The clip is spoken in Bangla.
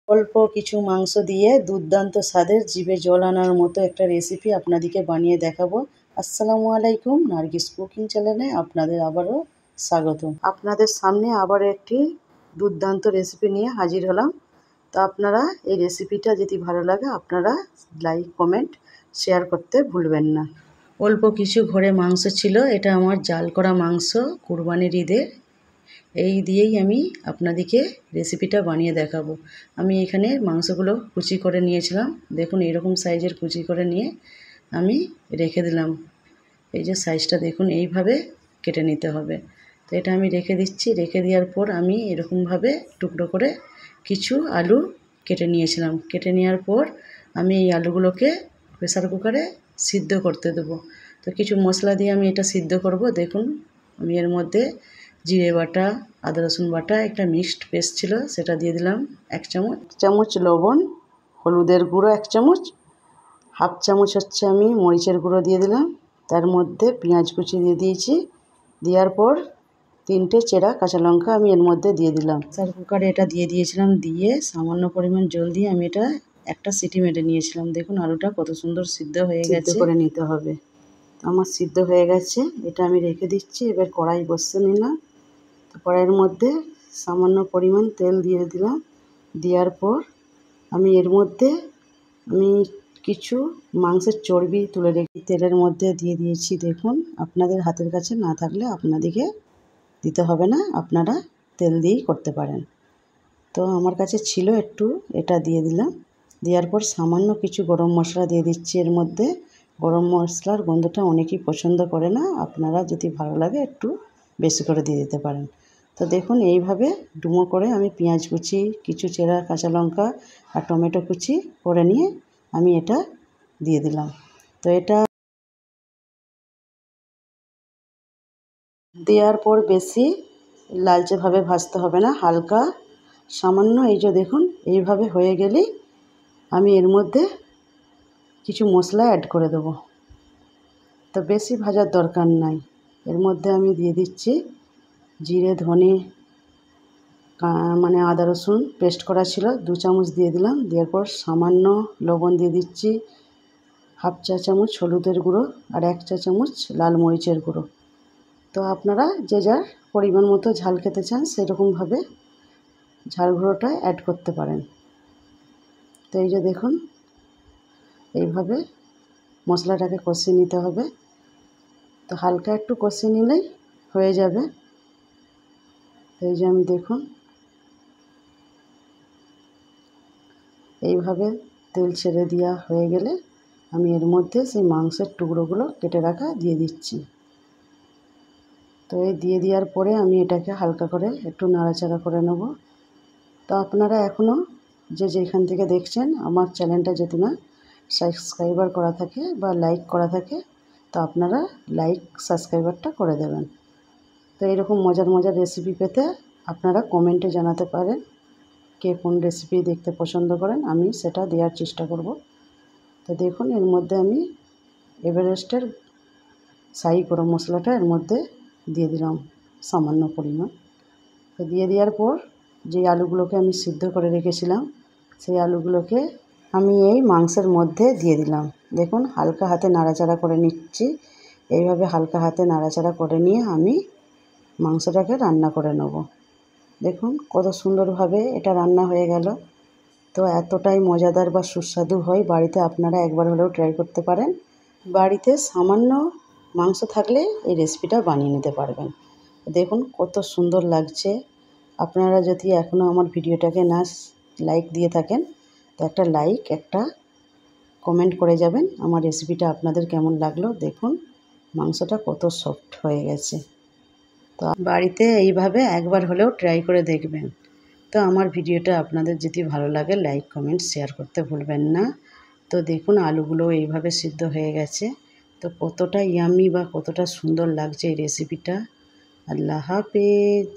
অল্প কিছু মাংস দিয়ে দুর্দান্ত স্বাদের জিভে জল আনার মতো একটা রেসিপি আপনাদেরকে বানিয়ে দেখাবো। আসসালামু আলাইকুম, নার্গিস কুকিং চ্যানেলে আপনাদের আবারও স্বাগত। আপনাদের সামনে আবার একটি দুর্দান্ত রেসিপি নিয়ে হাজির হলাম। তো আপনারা এই রেসিপিটা যদি ভালো লাগে আপনারা লাইক, কমেন্ট, শেয়ার করতে ভুলবেন না। অল্প কিছু ঘরে মাংস ছিল, এটা আমার জাল করা মাংস কুরবানির ঈদের। এই দিয়েই আমি আপনাদেরকে রেসিপিটা বানিয়ে দেখাবো। আমি এখানে মাংসগুলো কুচি করে নিয়েছিলাম, দেখুন এরকম সাইজের কুচি করে নিয়ে আমি রেখে দিলাম। এই যে সাইজটা দেখুন, এইভাবে কেটে নিতে হবে। তো এটা আমি রেখে দিচ্ছি। রেখে দেওয়ার পর আমি এরকমভাবে টুকরো করে কিছু আলু কেটে নিয়েছিলাম। কেটে নেওয়ার পর আমি এই আলুগুলোকে প্রেসার কুকারে সিদ্ধ করতে দেবো। তো কিছু মশলা দিয়ে আমি এটা সিদ্ধ করব। দেখুন আমি এর মধ্যে জিরে বাটা, আদা রসুন বাটা, একটা মিক্সড পেস্ট ছিল সেটা দিয়ে দিলাম 1 চামচ লবণ, হলুদের গুঁড়ো 1 চামচ, হাফ চামচ হচ্ছে আমি মরিচের গুঁড়ো দিয়ে দিলাম। তার মধ্যে পেঁয়াজ কুচি দিয়ে দিয়েছি। দেওয়ার পর 3টে চেরা কাঁচা লঙ্কা আমি এর মধ্যে দিয়ে দিলাম। প্রেসার কুকারে এটা দিয়ে দিয়েছিলাম। দিয়ে সামান্য পরিমাণ জল দিয়ে আমি এটা একটা সিটি মেরে নিয়েছিলাম। দেখুন আলুটা কত সুন্দর সিদ্ধ হয়ে গেছে। সিদ্ধ করে নিতে হবে। আমার সিদ্ধ হয়ে গেছে, এটা আমি রেখে দিচ্ছি। এবার কড়াই বসিয়ে নিলাম। তো কড়াইয়ের মধ্যে সামান্য পরিমাণ তেল দিয়ে দিলাম। দেওয়ার পর আমি এর মধ্যে কিছু মাংসের চর্বি তুলে রেখে তেলের মধ্যে দিয়ে দিয়েছি। দেখুন আপনাদের হাতের কাছে না থাকলে আপনাদেরকে দিতে হবে না, আপনারা তেল দিয়েই করতে পারেন। তো আমার কাছে ছিল একটু, এটা দিয়ে দিলাম। দেওয়ার পর সামান্য কিছু গরম মশলা দিয়ে দিচ্ছি এর মধ্যে। গরম মশলার গন্ধটা অনেকেই পছন্দ করে না, আপনারা যদি ভালো লাগে একটু বেশি করে দিয়ে দিতে পারেন। তো দেখুন এইভাবে ডুমো করে আমি পেঁয়াজ কুচি, কিছু চেরা কাঁচা লঙ্কা আর টমেটো কুচি করে নিয়ে আমি এটা দিয়ে দিলাম। তো এটা দেওয়ার পর বেশি লালচেভাবে ভাজতে হবে না, হালকা সামান্য এই যে দেখুন এইভাবে হয়ে গেলেই আমি এর মধ্যে কিছু মশলা অ্যাড করে দেবো। তো বেশি ভাজার দরকার নাই। এর মধ্যে আমি দিয়ে দিচ্ছি জিরে, ধনে, আদা রসুন পেস্ট করা ছিল 2 চামচ দিয়ে দিলাম। দেওয়ার পর সামান্য লবণ দিয়ে দিচ্ছি, হাফ চা চামচ হলুদের গুঁড়ো আর 1 চা চামচ লাল মরিচের গুঁড়ো। তো আপনারা যে যার পরিমাণ মতো ঝাল খেতে চান সেরকমভাবে ঝাল গুঁড়োটা অ্যাড করতে পারেন। তো এই যে দেখুন এইভাবে মশলাটাকে কষিয়ে নিতে হবে। তো হালকা একটু কষিয়ে নিলেই হয়ে যাবে। এই যে আমি দেখুন এইভাবে তেল ছেড়ে দেওয়া হয়ে গেলে আমি এর মধ্যে সেই মাংসের টুকরোগুলো কেটে রাখা দিয়ে দিচ্ছি। তো এই দিয়ে দেওয়ার পরে আমি এটাকে হালকা করে একটু নাড়াচাড়া করে নেব। তো আপনারা এখনও যে যেখান থেকে দেখছেন আমার চ্যানেলটা যদি না সাবস্ক্রাইবার করা থাকে বা লাইক করা থাকে তো আপনারা লাইক সাবস্ক্রাইবারটা করে দেবেন। তো এরকম মজার মজার রেসিপি পেতে আপনারা কমেন্টে জানাতে পারেন কে কোন রেসিপি দেখতে পছন্দ করেন, আমি সেটা দেওয়ার চেষ্টা করব। তো দেখুন এর মধ্যে আমি এভারেস্টের শাহি গরম মশলাটা এর মধ্যে দিয়ে দিলাম সামান্য পরিমাণ। তো দিয়ে দেওয়ার পর যে আলুগুলোকে আমি সিদ্ধ করে রেখেছিলাম সেই আলুগুলোকে আমি এই মাংসের মধ্যে দিয়ে দিলাম। দেখুন হালকা হাতে নাড়াচাড়া করে নিচ্ছি। এইভাবে হালকা হাতে নাড়াচাড়া করে নিয়ে আমি মাংসটাকে রান্না করে নেব। দেখুন কত সুন্দরভাবে এটা রান্না হয়ে গেল। তো এতটাই মজাদার বা সুস্বাদু হয়, বাড়িতে আপনারা একবার হলেও ট্রাই করতে পারেন। বাড়িতে সামান্য মাংস থাকলে এই রেসিপিটা বানিয়ে নিতে পারবেন। দেখুন কত সুন্দর লাগছে। আপনারা যদি এখনও আমার ভিডিওটাকে না লাইক দিয়ে থাকেন তো একটা লাইক, একটা কমেন্ট করে যাবেন আমার রেসিপিটা আপনাদের কেমন লাগলো। দেখুন মাংসটা কত সফট হয়ে গেছে। তো বাড়িতে এইভাবে একবার হলেও ট্রাই করে দেখবেন। তো আমার ভিডিওটা আপনাদের যদি ভালো লাগে লাইক, কমেন্ট, শেয়ার করতে ভুলবেন না। তো দেখুন আলুগুলো এইভাবে সিদ্ধ হয়ে গেছে। তো কতটা ইয়াম্মি বা কতটা সুন্দর লাগছে এই রেসিপিটা। আল্লাহ হাফেজ।